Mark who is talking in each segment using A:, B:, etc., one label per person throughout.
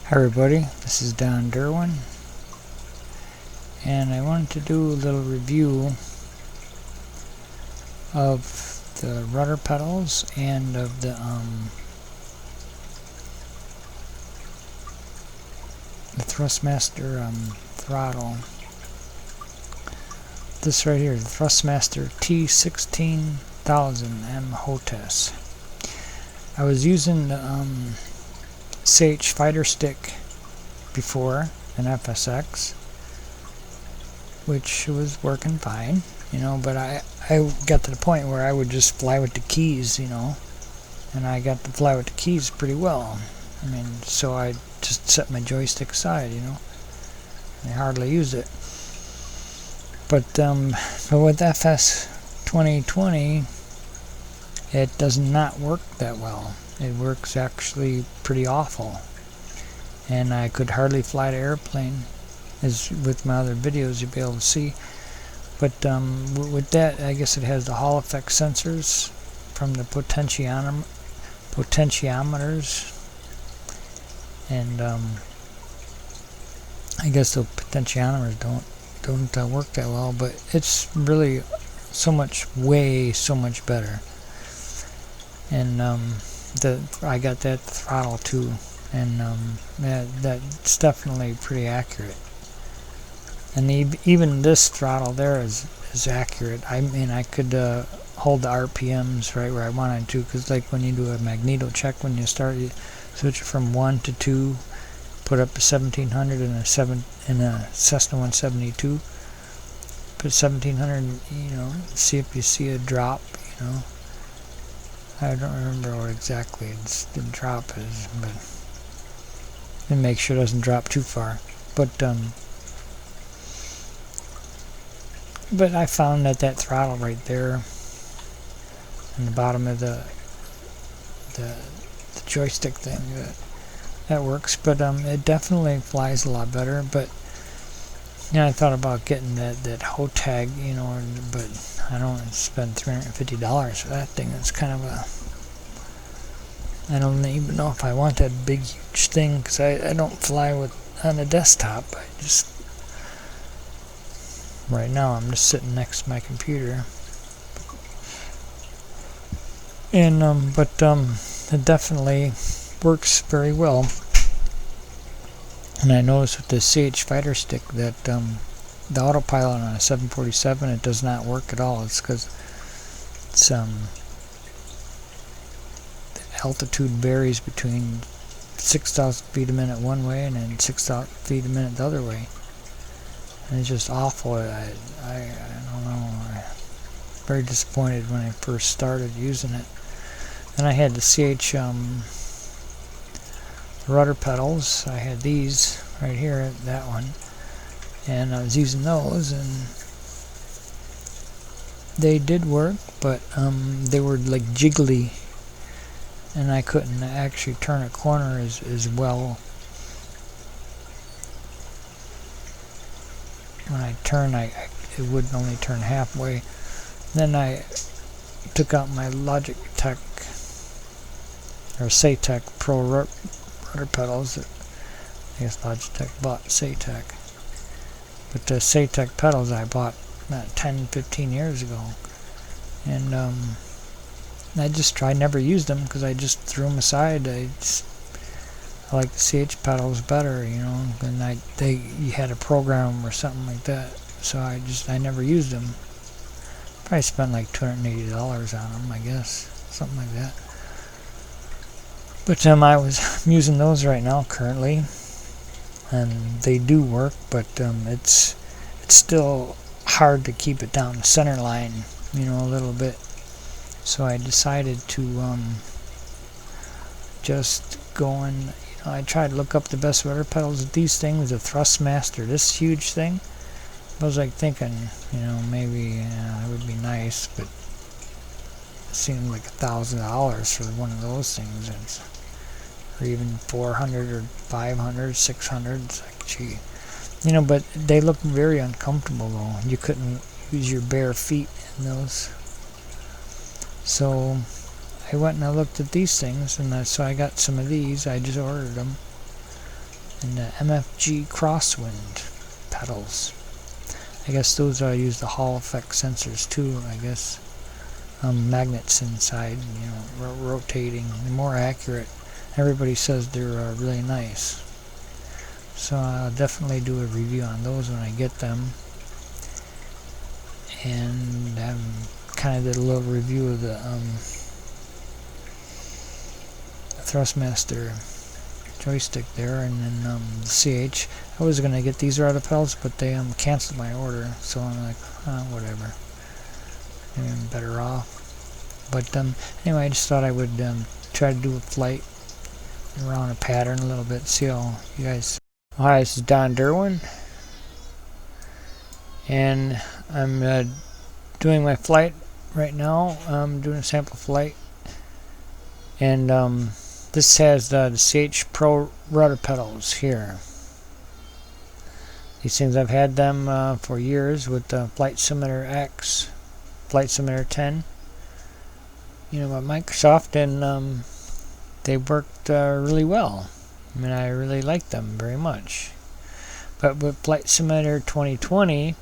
A: Hi everybody, this is Don Derwin, and I wanted to do a little review of the rudder pedals and of the Thrustmaster throttle. This right here is the Thrustmaster T.16000M HOTAS. I was using the CH Fighterstick before, an FSX, which was working fine, but I got to the point where I would just fly with the keys, and I got to fly with the keys pretty well. So I just set my joystick aside, I hardly used it. But with FS 2020, it does not work that well. It works actually pretty awful, and I could hardly fly the airplane, as with my other videos you'll be able to see. But with that, I guess it has the Hall effect sensors from the potentiometers, and I guess the potentiometers don't work that well, but it's really so much better. And I got that throttle too, and that's definitely pretty accurate. And even this throttle there is accurate. I could hold the RPMs right where I wanted to, because like when you do a magneto check, when you start, you switch it from 1 to 2, put up to 1700 in a Cessna 172. Put 1700, see if you see a drop, I don't remember what exactly the drop is, and make sure it doesn't drop too far. But I found that throttle right there in the bottom of the joystick thing, that works. But it definitely flies a lot better. But I thought about getting that HOTAS, but I don't want to spend $350 for that thing. It's kind of I don't even know if I want that big huge thing, because I don't fly on a desktop. Right now I'm just sitting next to my computer, and it definitely works very well. And I noticed with the CH Fighterstick that the autopilot on a 747, it does not work at all. It's because the altitude varies between 6,000 feet a minute one way and then 6,000 feet a minute the other way. And it's just awful. I don't know. I was very disappointed when I first started using it. And I had the CH rudder pedals. I had these right here, that one, and I was using those, and they did work, but they were like jiggly, and I couldn't actually turn a corner as well. When I turn, it would only turn halfway. Then I took out my Logitech or Saitek Pro rudder pedals. I guess Logitech bought Saitek, but the Saitek pedals I bought about 10-15 years ago, and I just tried, never used them because I just threw them aside. I like the CH pedals better, and you had to program them or something like that, so I never used them. Probably spent like $280 on them, I guess, something like that. But I was using those right now currently, and they do work, but it's still hard to keep it down the center line, a little bit. So I decided to just go and I tried to look up the best rudder pedals with these things, the Thrustmaster, this huge thing. I was like thinking, maybe it would be nice, but it seemed like $1,000 for one of those things, or even 400 or 500, 600. It's like, gee, but they look very uncomfortable though. You couldn't use your bare feet in those. So I went and I looked at these things, and so I got some of these. I just ordered them, and the MFG crosswind pedals. I guess those use the Hall effect sensors too, I guess. Magnets inside, you know, rotating. They're more accurate. Everybody says they're really nice. So I'll definitely do a review on those when I get them. And I kind of did a little review of the Thrustmaster joystick there, and then the CH. I was gonna get these rudder pedals, but they canceled my order, so I'm like, whatever. Maybe I'm better off. But anyway, I just thought I would try to do a flight around a pattern a little bit, see how you guys. Hi, this is Don Derwin, and I'm doing my flight right now. I'm doing a sample flight, and this has the CH Pro rudder pedals here. These things, I've had them for years with the Flight Simulator X, Flight Simulator 10. You know, by Microsoft, and they worked really well. I mean, I really like them very much. But with Flight Simulator 2020,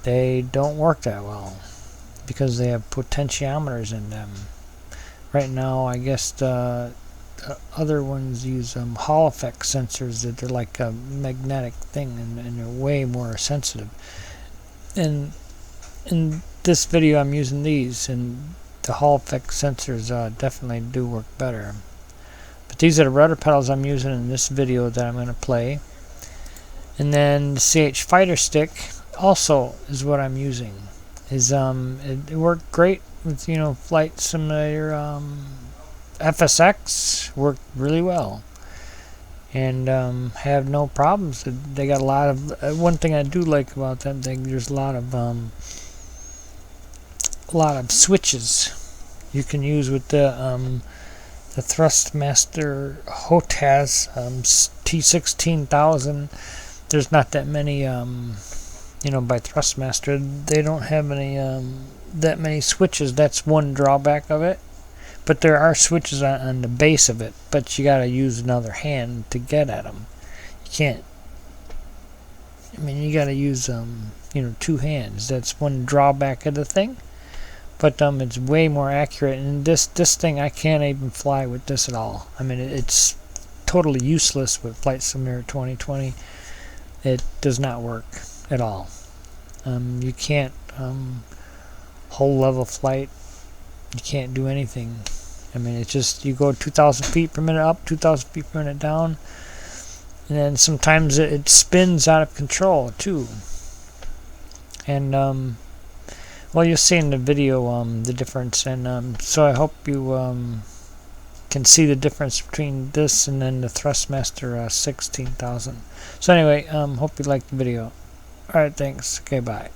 A: they don't work that well because they have potentiometers in them. Right now, I guess the other ones use Hall effect sensors that they're like a magnetic thing, and they're way more sensitive. And in this video, I'm using these, and the Hall effect sensors definitely do work better. But these are the rudder pedals I'm using in this video that I'm going to play. And then the CH Fighterstick also is what I'm using. It worked great with, you know, Flight Simulator FSX worked really well, and have no problems. They got a lot of one thing I do like about them thing. There's a lot of switches you can use with the Thrustmaster HOTAS T.16000. There's not that many, you know, by Thrustmaster. They don't have any that many switches. That's one drawback of it. But there are switches on the base of it. But you got to use another hand to get at them. You can't. I mean, you got to use you know, two hands. That's one drawback of the thing. But it's way more accurate. And this thing, I can't even fly with this at all. I mean, it's totally useless with Flight Simulator 2020. It does not work at all. You can't whole level flight. You can't do anything. I mean, it's just, you go 2,000 feet per minute up, 2,000 feet per minute down, and then sometimes it spins out of control too. And well, you'll see in the video the difference, and so I hope you can see the difference between this and then the Thrustmaster 16,000. So anyway, hope you liked the video. Alright, thanks. Okay, bye.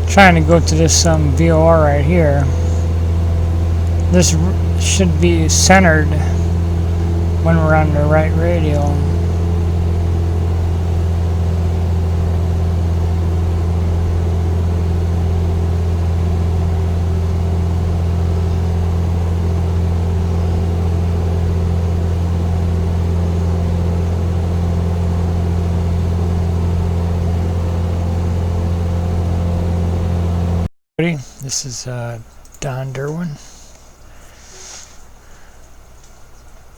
A: trying to go to this VOR right here. This should be centered when we're on the right radio. This is Don Derwin,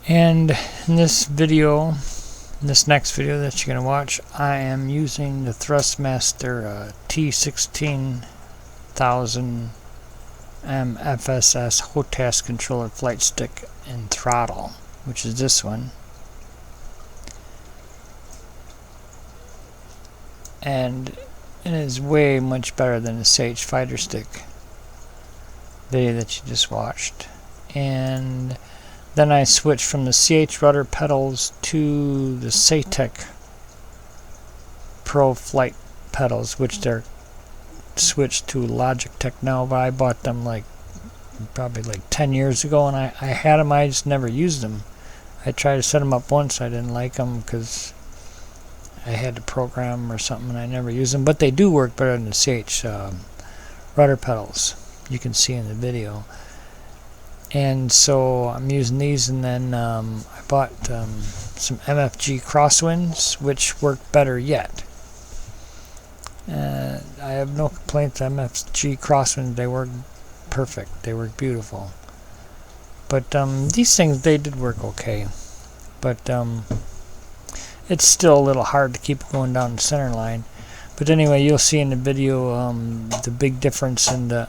A: and in this video, in this next video that you're going to watch, I am using the Thrustmaster T.16000M FCS HOTAS controller, flight stick, and throttle, which is this one. And it is way much better than the CH Fighterstick video that you just watched. And then I switched from the CH Rudder pedals to the Saitek Pro Flight pedals, which they're switched to Logitech now, but I bought them probably 10 years ago, and I had them, I just never used them. I tried to set them up once, I didn't like them because I had to program or something, and I never used them, but they do work better than the CH Rudder pedals, you can see in the video. And so I'm using these, and then I bought some MFG crosswinds, which work better yet. I have no complaints. MFG crosswinds, they work perfect, they work beautiful. But these things, they did work okay, but it's still a little hard to keep going down the center line. But anyway, you'll see in the video the big difference in the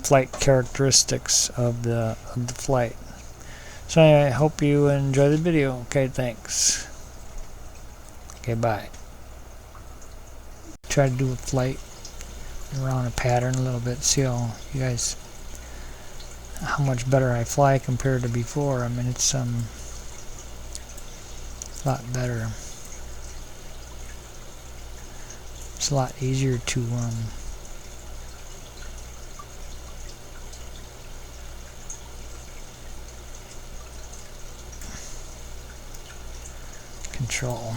A: flight characteristics of the flight. So anyway, I hope you enjoy the video. Okay, thanks. Okay, bye. Try to do a flight around a pattern a little bit. See how you guys, how much better I fly compared to before. I mean, it's a lot better. It's a lot easier to control.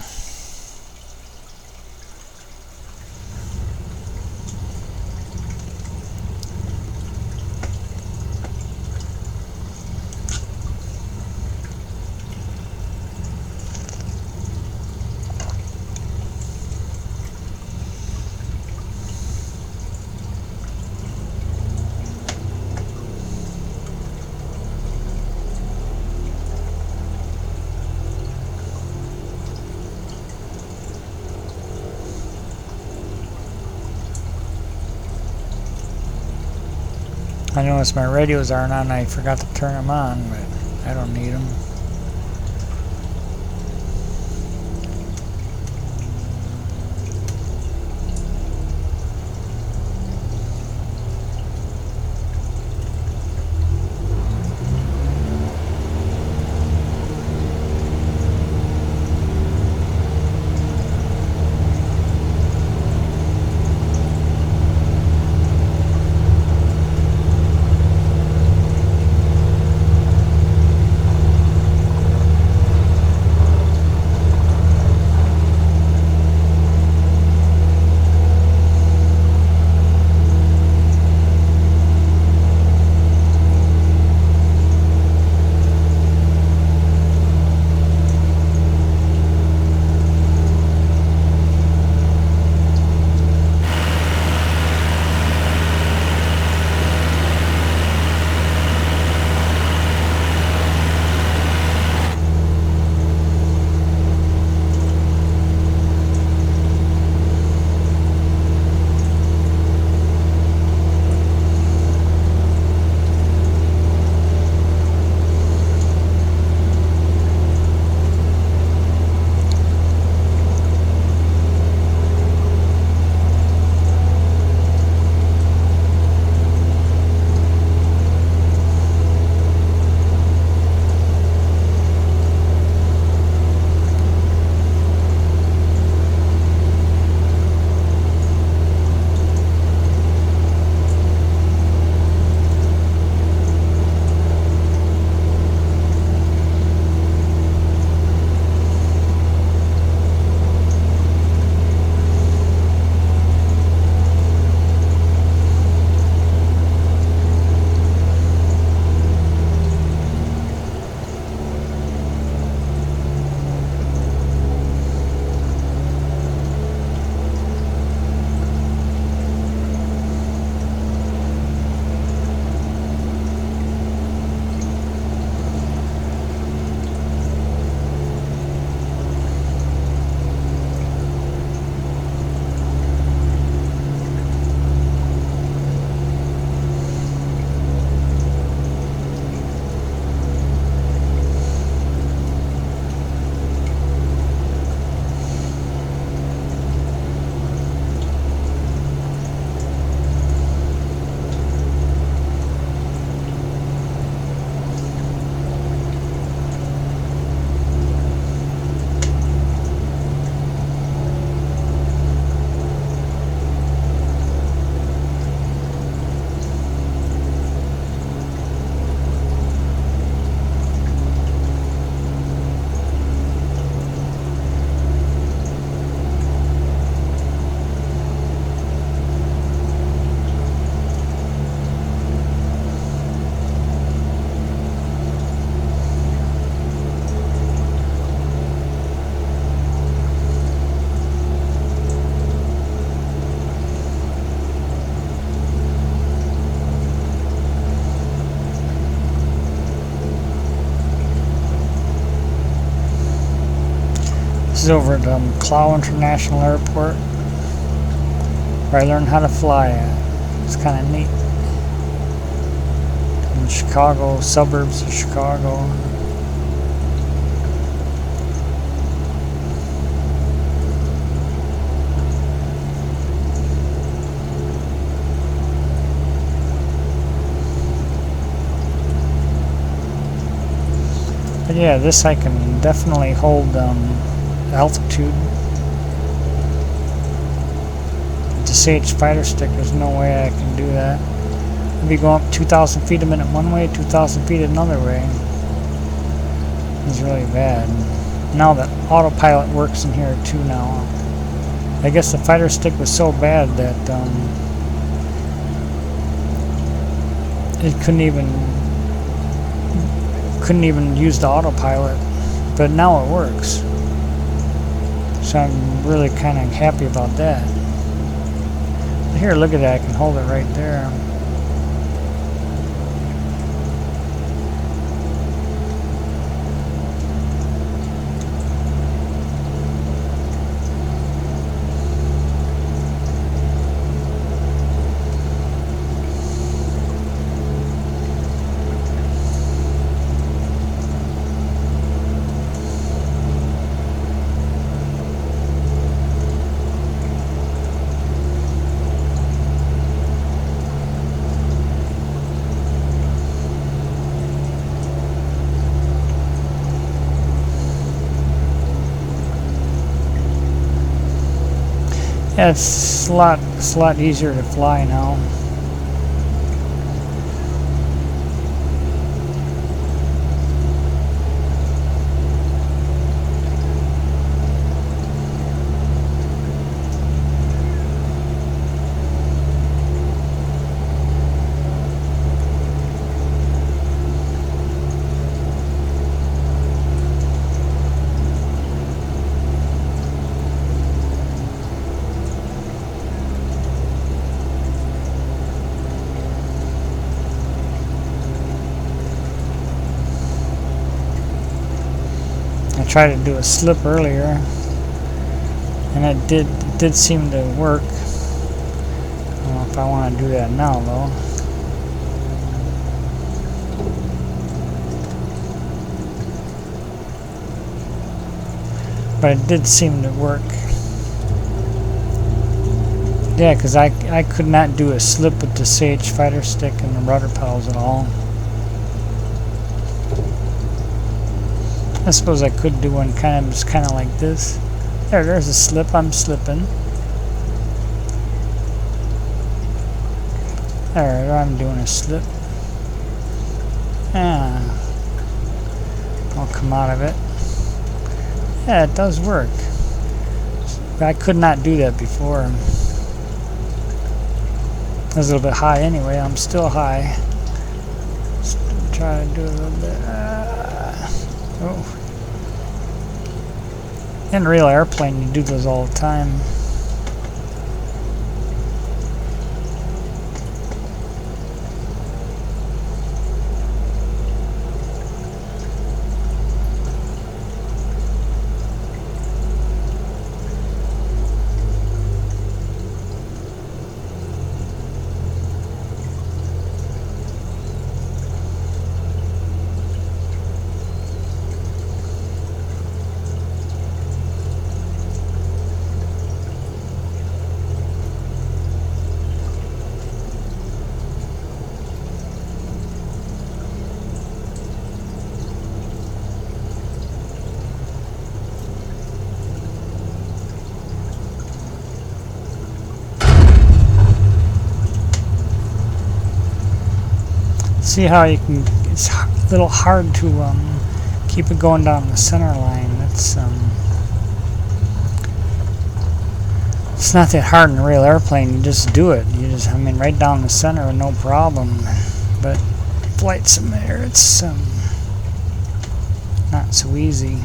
A: I noticed my radios aren't on. I forgot to turn them on, but I don't need them. is over at Clow International Airport, where I learned how to fly at. It's kind of neat. In Chicago, suburbs of Chicago. But yeah, this I can definitely hold altitude. With the CH Fighterstick, there's no way I can do that. I'd be going up 2,000 feet a minute one way, 2,000 feet another way. It's really bad. Now that autopilot works in here too now. I guess the Fighterstick was so bad that it couldn't even use the autopilot, but now it works. So I'm really kind of happy about that. But here, look at that, I can hold it right there. Yeah, it's a lot easier to fly now. I tried to do a slip earlier, and it did seem to work. I don't know if I want to do that now though. But it did seem to work. Yeah, because I could not do a slip with the CH Fighterstick and the rudder pedals at all. I suppose I could do one kind of like this. There's a slip. I'm slipping. There, I'm doing a slip. Yeah, I'll come out of it. Yeah, it does work. I could not do that before. I was a little bit high anyway. I'm still high. Let's try to do a little bit. Oh. In a real airplane, you do those all the time. See how you can, it's a little hard to keep it going down the center line. It's not that hard in a real airplane. You just do it. You just, I mean, right down the center, no problem. But flight simulator, it's not so easy.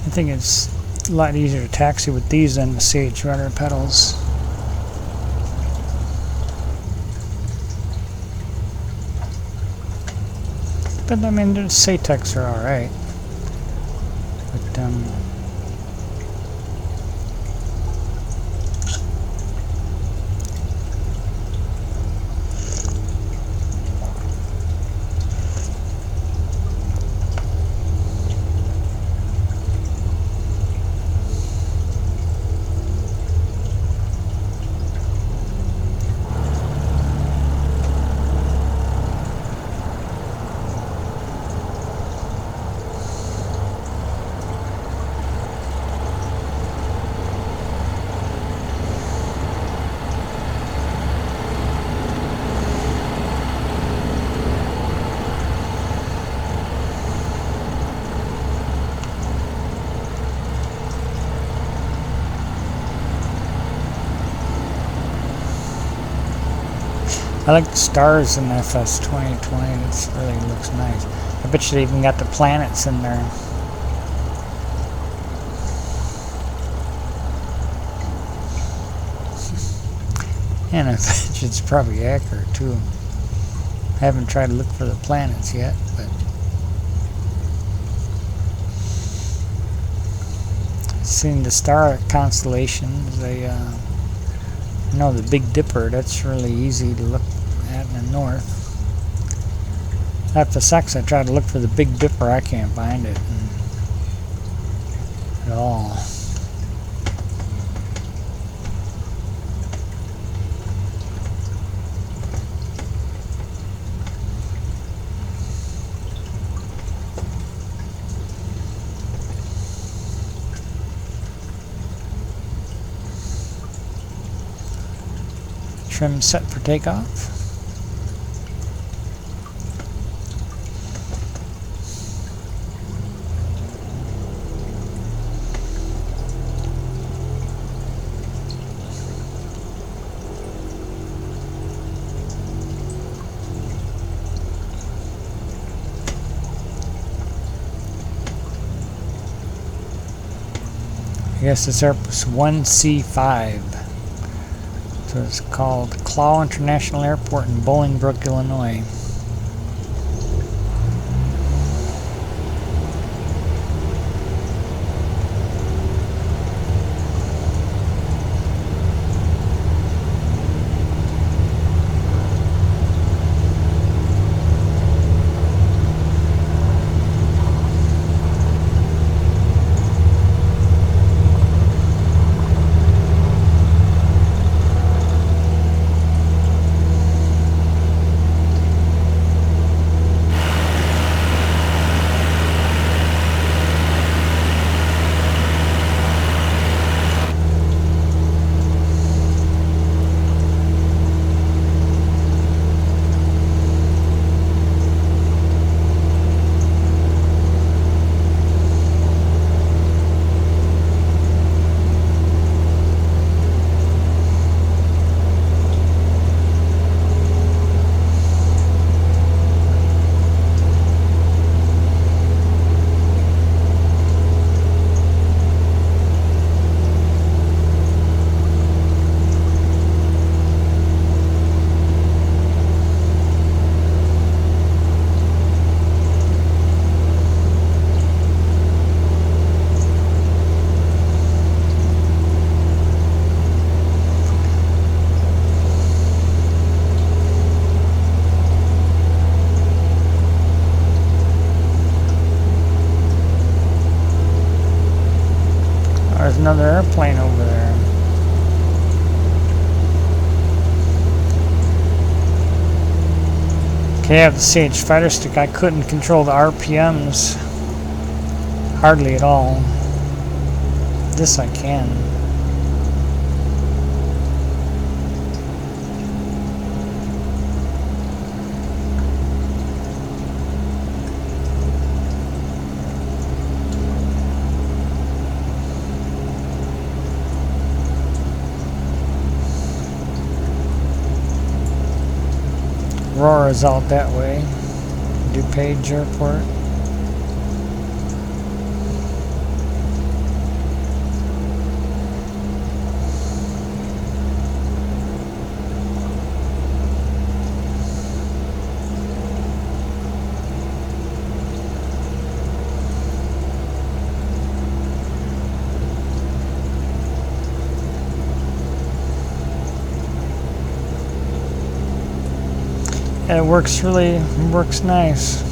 A: I think it's a lot easier to taxi with these than the CH rudder pedals. But I mean, the Saiteks are alright. But I like the stars in FS 2020. It really looks nice. I bet you they even got the planets in there. And I bet you it's probably accurate too. I haven't tried to look for the planets yet, but seeing the star constellations, they know the Big Dipper, that's really easy to look at in the north. After sex I tried to look for the Big Dipper, I can't find it at all. Trim set for takeoff. I guess it's Airbus 1C5. So it's called Clough International Airport in Bolingbrook, Illinois. There's another airplane over there. Okay, I have the CH Fighterstick. I couldn't control the RPMs hardly at all. This I can. Aurora's out that way. DuPage Airport. And it works nice.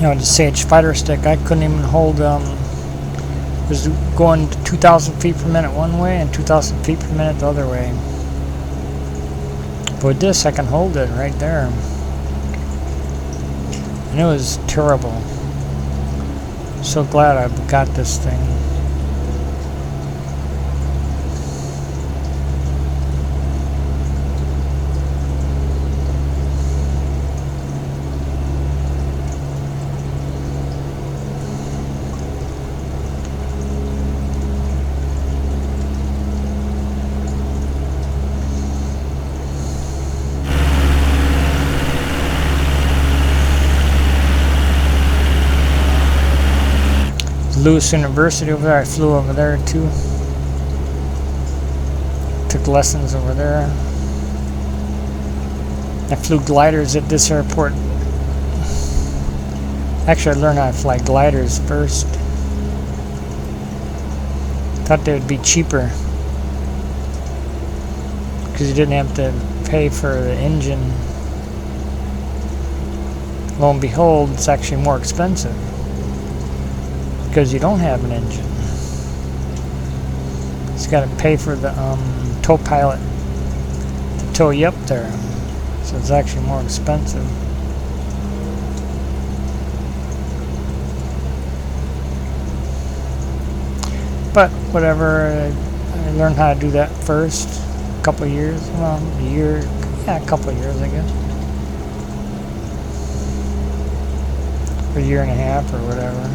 A: You know, the CH Fighterstick, I couldn't even hold, it was going 2,000 feet per minute one way and 2,000 feet per minute the other way. But with this, I can hold it right there. And it was terrible. So glad I got this thing. Lewis University over there, I flew over there too. Took lessons over there. I flew gliders at this airport. Actually, I learned how to fly gliders first. Thought they would be cheaper because you didn't have to pay for the engine. Lo and behold, it's actually more expensive because you don't have an engine. So you got to pay for the tow pilot to tow you up there. So it's actually more expensive. But whatever, I learned how to do that first. A couple of years, well, a couple of years I guess. For a year and a half or whatever.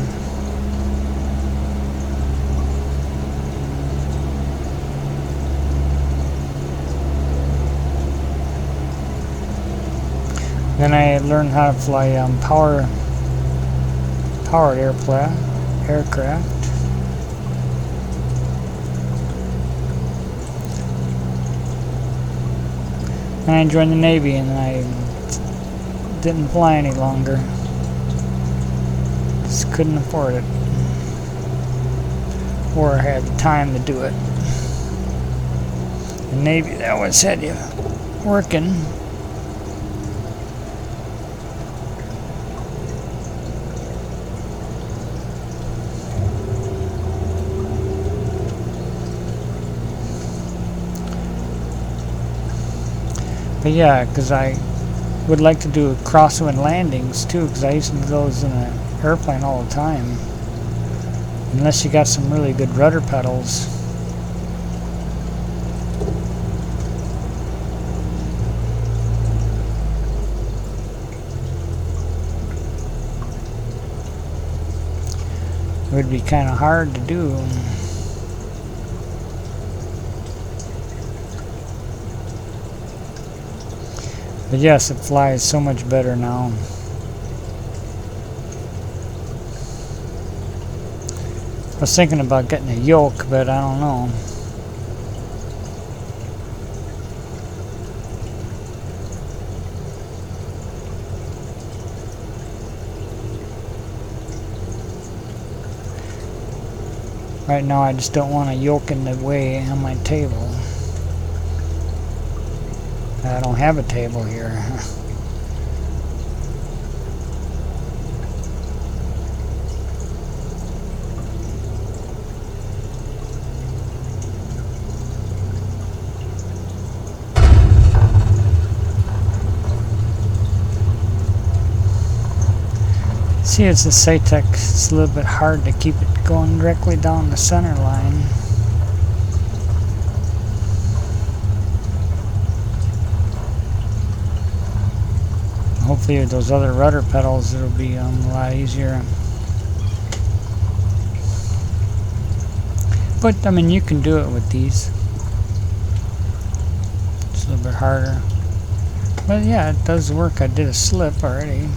A: Then I learned how to fly powered aircraft. And I joined the Navy, and I didn't fly any longer. Just couldn't afford it, or had the time to do it. The Navy, they always had you working. But yeah, because I would like to do crosswind landings too, because I used to do those in an airplane all the time. Unless you got some really good rudder pedals. It would be kind of hard to do. But yes, it flies so much better now. I was thinking about getting a yoke, but I don't know. Right now I just don't want a yoke in the way on my table. I don't have a table here. See, it's a Saitek. It's a little bit hard to keep it going directly down the center line. Hopefully with those other rudder pedals it'll be a lot easier. But I mean, you can do it with these. It's a little bit harder. But yeah, it does work. I did a slip already.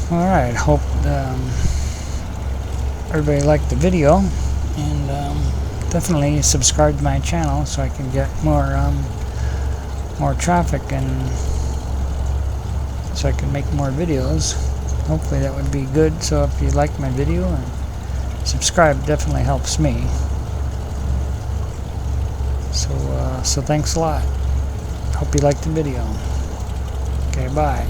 A: Alright, hope everybody liked the video, and definitely subscribe to my channel so I can get more traffic, and so I can make more videos. Hopefully that would be good. So if you like my video, and subscribe definitely helps me. So thanks a lot. Hope you liked the video. Okay, bye.